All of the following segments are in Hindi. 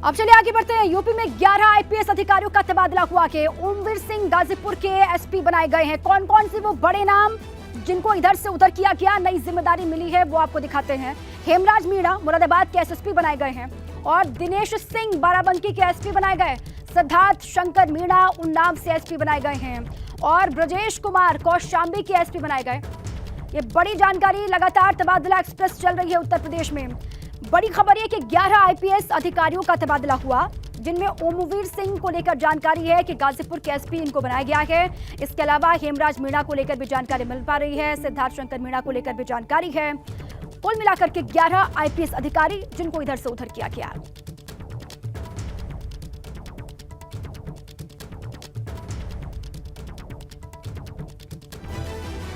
अब चलिए आगे बढ़ते हैं। यूपी में 11 आईपीएस अधिकारियों का तबादला हुआ है। ओमवीर सिंह गाजीपुर के एसपी बनाए गए हैं। कौन कौन से वो बड़े नाम जिनको इधर से उधर किया गया, नई जिम्मेदारी मिली है, वो आपको दिखाते हैं। हेमराज मीणा मुरादाबाद के एसएसपी बनाए गए हैं और दिनेश सिंह बाराबंकी के एसपी बनाए गए। सिद्धार्थ शंकर मीणा उन्नाव से एसपी बनाए गए हैं और ब्रजेश कुमार कौशाम्बी के एसपी बनाए गए। ये बड़ी जानकारी, लगातार तबादला एक्सप्रेस चल रही है उत्तर प्रदेश में। बड़ी खबर है कि 11 आईपीएस अधिकारियों का तबादला हुआ, जिनमें ओमवीर सिंह को लेकर जानकारी है कि गाजीपुर के एसपी इनको बनाया गया है। इसके अलावा हेमराज मीणा को लेकर भी जानकारी मिल पा रही है, सिद्धार्थ शंकर मीणा को लेकर भी जानकारी है। कुल मिलाकर के 11 आईपीएस अधिकारी जिनको इधर से उधर किया गया।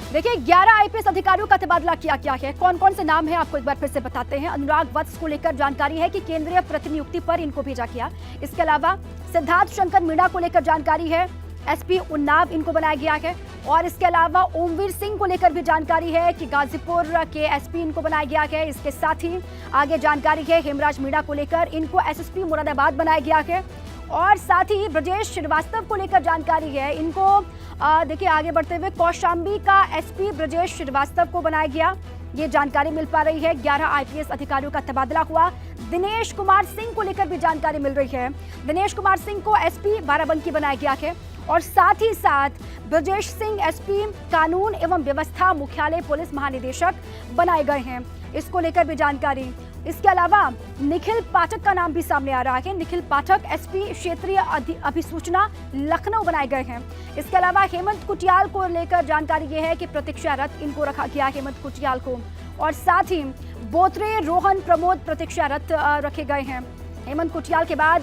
देखिए 11 आईपीएस अधिकारियों का तबादला किया गया है। कौन कौन से नाम है आपको एक बार फिर से बताते हैं। अनुराग वत्स को लेकर जानकारी है कि केंद्रीय प्रतिनियुक्ति पर इनको भेजा गया। इसके अलावा सिद्धार्थ शंकर मीणा को लेकर जानकारी है, एसपी उन्नाव इनको बनाया गया है। और इसके अलावा ओमवीर सिंह को लेकर भी जानकारी है कि गाजीपुर के एसपी इनको बनाया गया है। इसके साथ ही आगे जानकारी है हेमराज मीणा को लेकर, इनको एसएसपी मुरादाबाद बनाया गया है। और साथ ही ब्रजेश श्रीवास्तव को लेकर जानकारी है, इनको देखिए आगे बढ़ते हुए कौशाम्बी का एसपी ब्रजेश श्रीवास्तव को बनाया गया। ये जानकारी मिल पा रही है। 11 आईपीएस अधिकारियों का तबादला हुआ। दिनेश कुमार सिंह को लेकर भी जानकारी मिल रही है, दिनेश कुमार सिंह को एसपी बाराबंकी बनाया गया है। और साथ ही साथ ब्रजेश सिंह एसपी कानून एवं व्यवस्था मुख्यालय पुलिस महानिदेशक बनाए गए हैं, इसको लेकर भी जानकारी। इसके अलावा निखिल पाठक का नाम भी सामने आ रहा है। निखिल पाठक एसपी क्षेत्रीय अभिसूचना लखनऊ बनाए गए हैं। इसके अलावा हेमंत कुटियाल को लेकर जानकारी ये है कि प्रतीक्षारत इनको रखा गया, हेमंत कुटियाल को। और साथ ही बोत्रे रोहन प्रमोद प्रतीक्षारत रखे गए हैं। हेमंत कुटियाल के बाद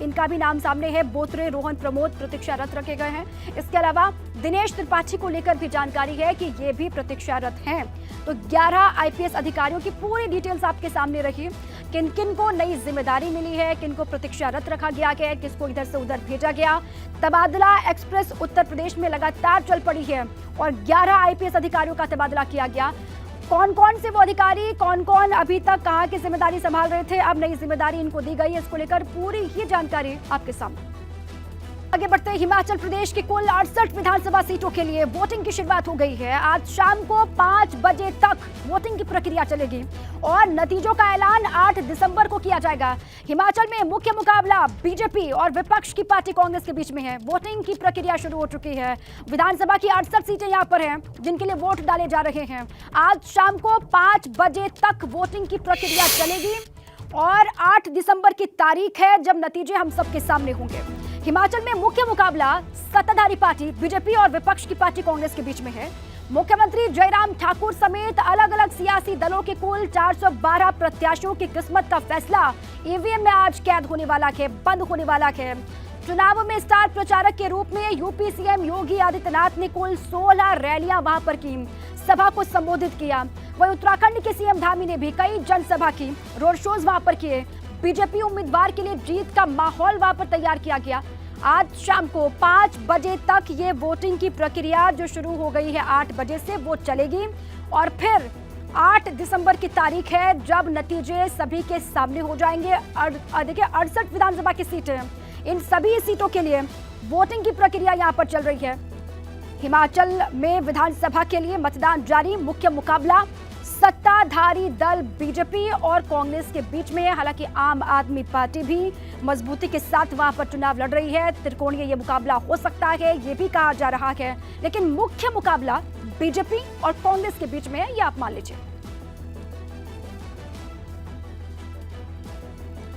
इनका भी नाम सामने है, बोत्रे रोहन प्रमोद प्रतीक्षारत रखे गए हैं। इसके अलावा दिनेश त्रिपाठी को लेकर भी जानकारी है कि ये भी प्रतीक्षारत हैं। तो 11 आईपीएस अधिकारियों की पूरी डिटेल्स आपके सामने रही, किन किन को नई जिम्मेदारी मिली है, किन को प्रतीक्षारत रखा गया है, किसको इधर से उधर भेजा गया। तबादला एक्सप्रेस उत्तर प्रदेश में लगातार चल पड़ी है और 11 आईपीएस अधिकारियों का तबादला किया गया। कौन कौन से वो अधिकारी, कौन कौन अभी तक कहाँ की जिम्मेदारी संभाल रहे थे, अब नई जिम्मेदारी इनको दी गई है, इसको लेकर पूरी ही जानकारी आपके सामने। आगे बढ़ते हैं। हिमाचल प्रदेश की कुल 68 विधानसभा सीटों के लिए वोटिंग की शुरुआत हो गई है। आज शाम को 5 बजे तक वोटिंग की प्रक्रिया चलेगी और नतीजों का ऐलान 8 दिसंबर को किया जाएगा। हिमाचल में मुख्य मुकाबला बीजेपी और विपक्ष की पार्टी कांग्रेस के बीच में है। वोटिंग की प्रक्रिया शुरू हो चुकी है। विधानसभा की 68 सीटें यहाँ पर हैं जिनके लिए वोट डाले जा रहे हैं। आज शाम को 5 बजे तक वोटिंग की प्रक्रिया चलेगी और 8 दिसंबर की तारीख है जब नतीजे हम सबके सामने होंगे। हिमाचल में मुख्य मुकाबला सत्ताधारी पार्टी बीजेपी और विपक्ष की पार्टी कांग्रेस के बीच में है। मुख्यमंत्री जयराम ठाकुर समेत अलग अलग सियासी दलों के कुल 412 प्रत्याशियों की किस्मत का फैसला ईवीएम में आज कैद होने वाला है, बंद होने वाला है। चुनाव में स्टार प्रचारक के रूप में यूपी सीएम योगी आदित्यनाथ ने कुल 16 रैलियां वहां पर की, सभा को संबोधित किया। वहीं उत्तराखंड के सीएम धामी ने भी कई जनसभा की, रोड शोज वहां पर किए। बीजेपी उम्मीदवार के लिए जीत का माहौल वहां पर तैयार किया गया। आज शाम को 5 बजे तक ये वोटिंग की प्रक्रिया जो शुरू हो गई है, 8 बजे से वो चलेगी और फिर 8 दिसंबर की तारीख है जब नतीजे सभी के सामने हो जाएंगे। देखिए 68 विधानसभा की सीटें, इन सभी सीटों के लिए वोटिंग की प्रक्रिया यहाँ पर चल रही है। हिमाचल में विधानसभा के लिए मतदान जारी। मुख्य मुकाबला सत्ताधारी दल बीजेपी और कांग्रेस के बीच में है। हालांकि आम आदमी पार्टी भी मजबूती के साथ वहां पर चुनाव लड़ रही है। त्रिकोणीय ये मुकाबला हो सकता है, ये भी कहा जा रहा है, लेकिन मुख्य मुकाबला बीजेपी और कांग्रेस के बीच में है, ये आप मान लीजिए।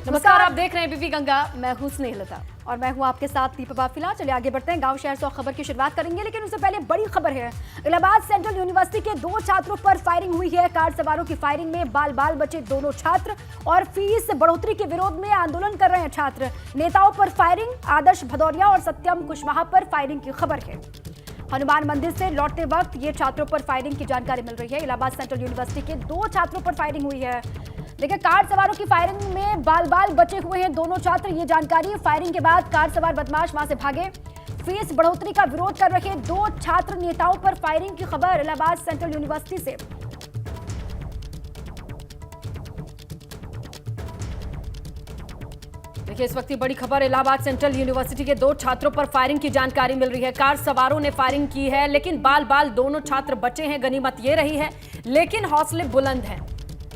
नमस्कार, आप देख रहे हैं बीबी गंगा। मैं हूं स्नेहलता और मैं हूं आपके साथ दीपा फिला। चलिए आगे बढ़ते हैं। गांव शहर से खबर की शुरुआत करेंगे, लेकिन उससे पहले बड़ी खबर है। इलाहाबाद सेंट्रल यूनिवर्सिटी के 2 छात्रों पर फायरिंग हुई है। कार सवारों की फायरिंग में बाल बचे दोनों छात्र और फीस बढ़ोतरी के विरोध में आंदोलन कर रहे हैं छात्र। नेताओं पर फायरिंग, आदर्श भदौरिया और सत्यम कुशवाहा पर फायरिंग की खबर है। हनुमान मंदिर से लौटते वक्त ये छात्रों पर फायरिंग की जानकारी मिल रही है। इलाहाबाद सेंट्रल यूनिवर्सिटी के 2 छात्रों पर फायरिंग हुई है। देखिए कार सवारों की फायरिंग में बाल बचे हुए हैं दोनों छात्र, ये जानकारी। फायरिंग के बाद कार सवार बदमाश वहां से भागे। फीस बढ़ोतरी का विरोध कर रहे 2 छात्र नेताओं पर फायरिंग की खबर इलाहाबाद सेंट्रल यूनिवर्सिटी से। देखिए, इस वक्त की बड़ी खबर इलाहाबाद सेंट्रल यूनिवर्सिटी के 2 छात्रों पर फायरिंग की जानकारी मिल रही है। कार सवारों ने फायरिंग की है, लेकिन बाल बाल दोनों छात्र बचे हैं। गनीमत ये रही है, लेकिन हौसले बुलंद हैं।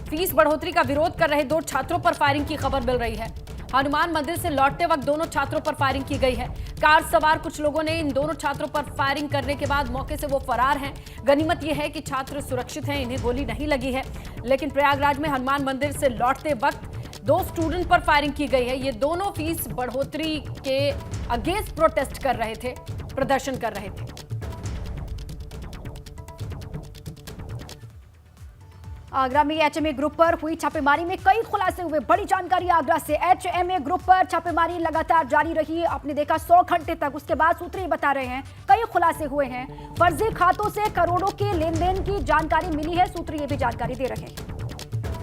फीस बढ़ोतरी का विरोध कर रहे 2 छात्रों पर फायरिंग की खबर मिल रही है। हनुमान मंदिर से लौटते वक्त दोनों छात्रों पर फायरिंग की गई है। कार सवार कुछ लोगों ने इन दोनों छात्रों पर फायरिंग करने के बाद मौके से वो फरार हैं। गनीमत यह है कि छात्र सुरक्षित हैं, इन्हें गोली नहीं लगी है। लेकिन प्रयागराज में हनुमान मंदिर से लौटते वक्त 2 स्टूडेंट पर फायरिंग की गई है। ये दोनों फीस बढ़ोतरी के अगेंस्ट प्रोटेस्ट कर रहे थे, प्रदर्शन कर रहे थे। आगरा में एचएमए ग्रुप पर हुई छापेमारी में कई खुलासे हुए। बड़ी जानकारी आगरा से। एचएमए ग्रुप पर छापेमारी लगातार जारी रही। आपने देखा 100 घंटे तक। उसके बाद सूत्र ये बता रहे हैं कई खुलासे हुए हैं। फर्जी खातों से करोड़ों के लेन देन की जानकारी मिली है। सूत्र ये भी जानकारी दे रहे हैं।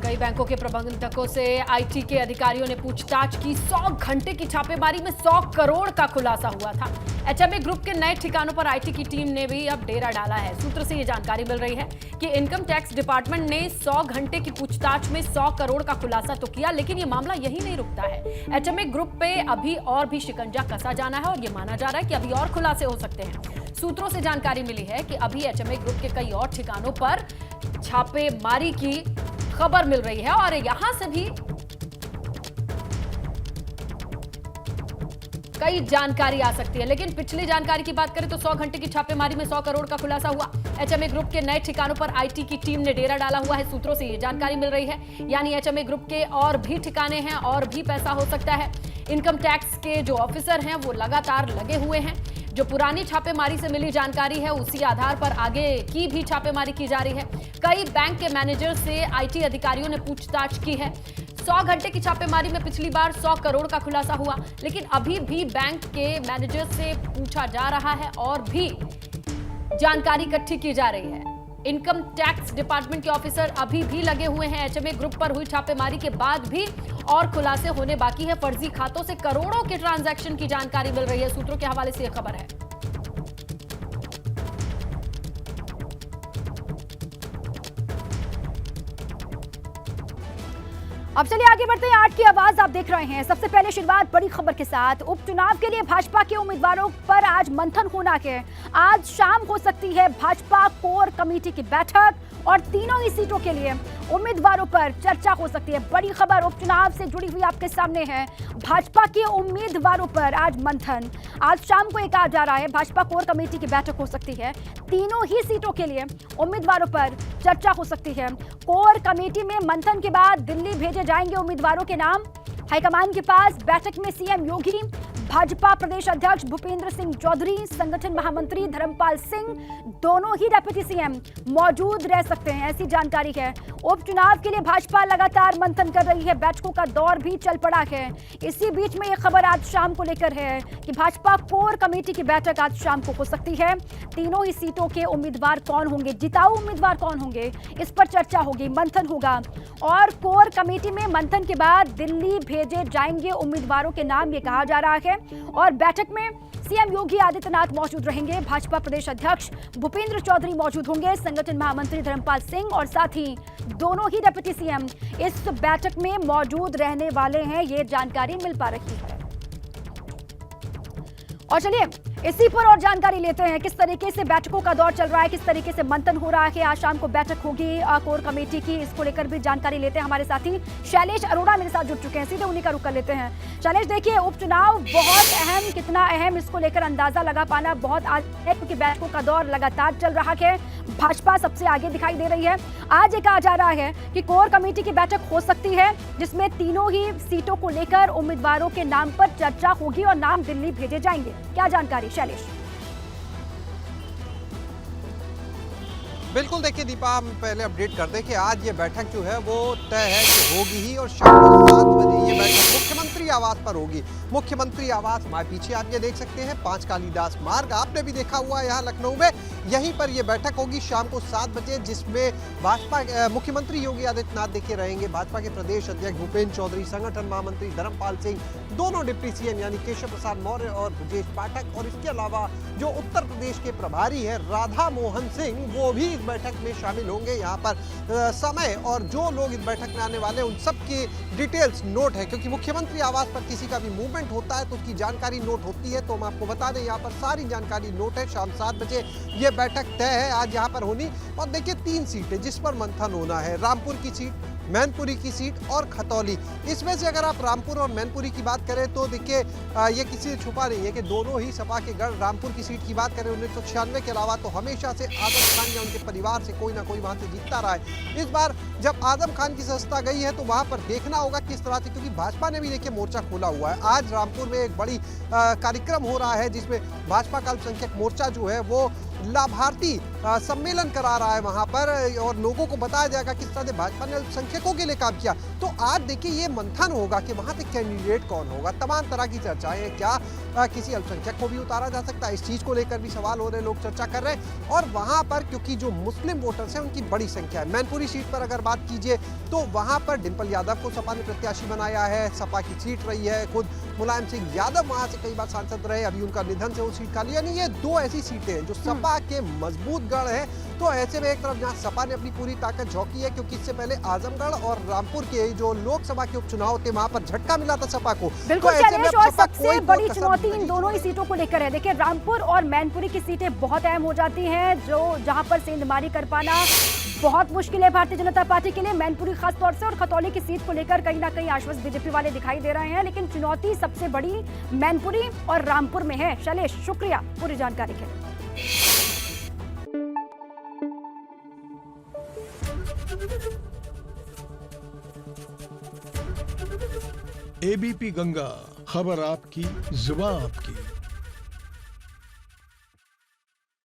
कई बैंकों के प्रबंधकों से आईटी के अधिकारियों ने पूछताछ की। 100 घंटे की छापेमारी में 100 करोड़ का खुलासा हुआ था। एचएमए ग्रुप के नए ठिकानों पर आईटी की टीम ने भी अब डेरा डाला है। सूत्र से ये जानकारी मिल रही है कि इनकम टैक्स डिपार्टमेंट ने 100 घंटे की पूछताछ में 100 करोड़ का खुलासा तो किया, लेकिन ये मामला यही नहीं रुकता है। एचएमए ग्रुप पे अभी और भी शिकंजा कसा जाना है और ये माना जा रहा है कि अभी और खुलासे हो सकते हैं। सूत्रों से जानकारी मिली है कि अभी एचएमए ग्रुप के कई और ठिकानों पर छापेमारी की खबर मिल रही है और यहां से भी कई जानकारी आ सकती है। लेकिन पिछली जानकारी की बात करें तो 100 घंटे की छापेमारी में 100 करोड़ का खुलासा हुआ। एचएमए ग्रुप के नए ठिकानों पर आईटी की टीम ने डेरा डाला हुआ है। सूत्रों से ये जानकारी मिल रही है, यानी एचएमए ग्रुप के और भी ठिकाने हैं और भी पैसा हो सकता है। इनकम टैक्स के जो ऑफिसर हैं वो लगातार लगे हुए हैं। जो पुरानी छापेमारी से मिली जानकारी है उसी आधार पर आगे की भी छापेमारी की जा रही है। कई बैंक के मैनेजर से आईटी अधिकारियों ने पूछताछ की है। 100 घंटे की छापेमारी में पिछली बार 100 करोड़ का खुलासा हुआ, लेकिन अभी भी बैंक के मैनेजर से पूछा जा रहा है और भी जानकारी इकट्ठी की जा रही है। इनकम टैक्स डिपार्टमेंट के ऑफिसर अभी भी लगे हुए हैं। एचएमए ग्रुप पर हुई छापेमारी के बाद भी और खुलासे होने बाकी है। फर्जी खातों से करोड़ों के ट्रांजैक्शन की जानकारी मिल रही है। सूत्रों के हवाले से यह खबर है। अब चलिए आगे बढ़ते हैं। 8 की आवाज आप देख रहे हैं। सबसे पहले शुरुआत बड़ी खबर के साथ। उपचुनाव के लिए भाजपा के उम्मीदवारों पर आज मंथन होना है। आज शाम हो सकती है भाजपा कोर कमेटी की बैठक और तीनों ही सीटों के लिए उम्मीदवारों पर चर्चा हो सकती है। बड़ी खबर उपचुनाव से जुड़ी हुई आपके सामने है। भाजपा के उम्मीदवारों पर आज मंथन। आज शाम को ये कहा जा रहा है भाजपा कोर कमेटी की बैठक हो सकती है। तीनों ही सीटों के लिए उम्मीदवारों पर चर्चा हो सकती है। कोर कमेटी में मंथन के बाद दिल्ली भेजे जाएंगे उम्मीदवारों के नाम। हाईकमान के पास बैठक में सीएम योगी, भाजपा प्रदेश अध्यक्ष भूपेंद्र सिंह चौधरी, संगठन महामंत्री धर्मपाल सिंह, दोनों ही डिप्टी सीएम मौजूद रह सकते हैं, ऐसी जानकारी है। उपचुनाव के लिए भाजपा लगातार मंथन कर रही है। बैठकों का दौर भी चल पड़ा है। इसी बीच में यह खबर आज शाम को लेकर है कि भाजपा कोर कमेटी की बैठक आज शाम को हो सकती है। तीनों ही सीटों के उम्मीदवार कौन होंगे, जिताऊ उम्मीदवार कौन होंगे, इस पर चर्चा होगी, मंथन होगा। और कोर कमेटी में मंथन के बाद दिल्ली भेजे जाएंगे उम्मीदवारों के नाम, ये कहा जा रहा है। और बैठक में सीएम योगी आदित्यनाथ मौजूद रहेंगे, भाजपा प्रदेश अध्यक्ष भूपेंद्र चौधरी मौजूद होंगे, संगठन महामंत्री धर्मपाल सिंह और साथ ही दोनों ही डिप्टी सीएम इस बैठक में मौजूद रहने वाले हैं, ये जानकारी मिल पा रही है। और चलिए इसी पर और जानकारी लेते हैं, किस तरीके से बैठकों का दौर चल रहा है, किस तरीके से मंथन हो रहा है। आज शाम को बैठक होगी कोर कमेटी की, इसको लेकर भी जानकारी लेते हैं। हमारे साथी शैलेश अरोड़ा मेरे साथ जुड़ चुके हैं, सीधे उन्हीं का रुख कर लेते हैं। शैलेश, देखिए उपचुनाव बहुत अहम, कितना अहम इसको लेकर अंदाजा लगा पाना बहुत आज है, क्योंकि बैठकों का दौर लगातार चल रहा है। भाजपा सबसे आगे दिखाई दे रही है। आज ये कहा जा रहा है कि कोर कमेटी की बैठक हो सकती है जिसमें तीनों ही सीटों को लेकर उम्मीदवारों के नाम पर चर्चा होगी और नाम दिल्ली भेजे जाएंगे। क्या जानकारी शैलेश? बिल्कुल, देखिए दीपा, हम पहले अपडेट कर दें कि आज ये बैठक जो है वो तय है कि होगी ही और शाम को 7 बजे ये बैठक मुख्यमंत्री आवास पर होगी। मुख्यमंत्री आवास हमारे पीछे आप ये देख सकते हैं, 5 कालीदास मार्ग आपने भी देखा हुआ है यहाँ लखनऊ में। यहीं पर ये बैठक होगी शाम को 7 बजे, जिसमें भाजपा मुख्यमंत्री योगी आदित्यनाथ देखिए रहेंगे, भाजपा के प्रदेश अध्यक्ष भूपेंद्र चौधरी, संगठन महामंत्री धर्मपाल सिंह, दोनों डिप्टी सीएम यानी केशव प्रसाद मौर्य और ब्रजेश पाठक, और इसके अलावा जो उत्तर प्रदेश के प्रभारी है राधा मोहन सिंह, वो भी इस बैठक में शामिल होंगे। यहाँ पर समय और जो लोग इस बैठक में आने वाले उन सब की डिटेल्स नोट है, क्योंकि मुख्यमंत्री आवास आसपास पर किसी का भी मूवमेंट होता है तो उसकी जानकारी नोट होती है। तो हम आपको बता दें यहाँ पर सारी जानकारी नोट है। शाम 7 बजे ये बैठक तय है आज यहाँ पर होनी। और देखिए 3 सीटें जिस पर मंथन होना है, रामपुर की सीट, मैनपुरी की सीट और खतौली। इसमें से अगर आप रामपुर और मैनपुरी की बात करें तो देखिए ये किसी से छुपा नहीं है कि दोनों ही सपा के गढ़। रामपुर की सीट की बात करें 1996 के अलावा तो हमेशा से आजम खान या उनके परिवार से कोई ना कोई वहां से जीतता रहा है। इस बार जब आजम खान की सत्ता गई है तो वहां पर देखना होगा किस तरह से, क्योंकि भाजपा ने भी देखिए मोर्चा खोला हुआ है। आज रामपुर में एक बड़ी कार्यक्रम हो रहा है जिसमें भाजपा का अल्पसंख्यक मोर्चा जो है वो लाभार्थी सम्मेलन करा रहा है वहां पर, और लोगों को बताया जाएगा किस तरह से भाजपा ने अल्पसंख्यकों के लिए काम किया। तो आज देखिए ये मंथन होगा कि वहां से कैंडिडेट कौन होगा। तमाम तरह की चर्चाएं हैं, क्या किसी अल्पसंख्यक को भी उतारा जा सकता है, इस चीज को लेकर भी सवाल हो रहे हैं, लोग चर्चा कर रहे हैं। और वहां पर क्योंकि जो मुस्लिम वोटर्स हैं उनकी बड़ी संख्या है। मैनपुरी सीट पर अगर बात कीजिए तो वहां पर डिंपल यादव को सपा ने प्रत्याशी बनाया है, सपा की सीट रही है। खुद मुलायम सिंह यादव वहां से कई बार सांसद रहे, अभी उनका निधन से वो सीट खाली। यानी ये 2 ऐसी सीटें हैं जो सपा के मजबूत गढ़ है। तो ऐसे में एक तरफ जहां सपा ने अपनी पूरी ताकत झोंकी है, क्योंकि इससे पहले आजमगढ़ और रामपुर के जो लोकसभा के उपचुनाव थे वहां पर झटका मिला था सपा को। बिल्कुल तो ऐसे में शैलेश, अब और सपा सबसे कोई बड़ी कसर चुनौती नहीं इन दोनों ही सीटों को लेकर है। देखिए रामपुर और मैनपुरी की सीटें बहुत अहम हो जाती हैं, जो जहां पर सेंधमारी कर पाना बहुत मुश्किल है भारतीय जनता पार्टी के लिए। मैनपुरी खास तौर से और खतौली की सीट को लेकर कहीं ना कहीं आश्वस्त बीजेपी वाले दिखाई दे रहे हैं, लेकिन चुनौती सबसे बड़ी मैनपुरी और रामपुर में है। शैलेश, शुक्रिया पूरी जानकारी के लिए। एबीपी गंगा, खबर आपकी, जुबान आपकी।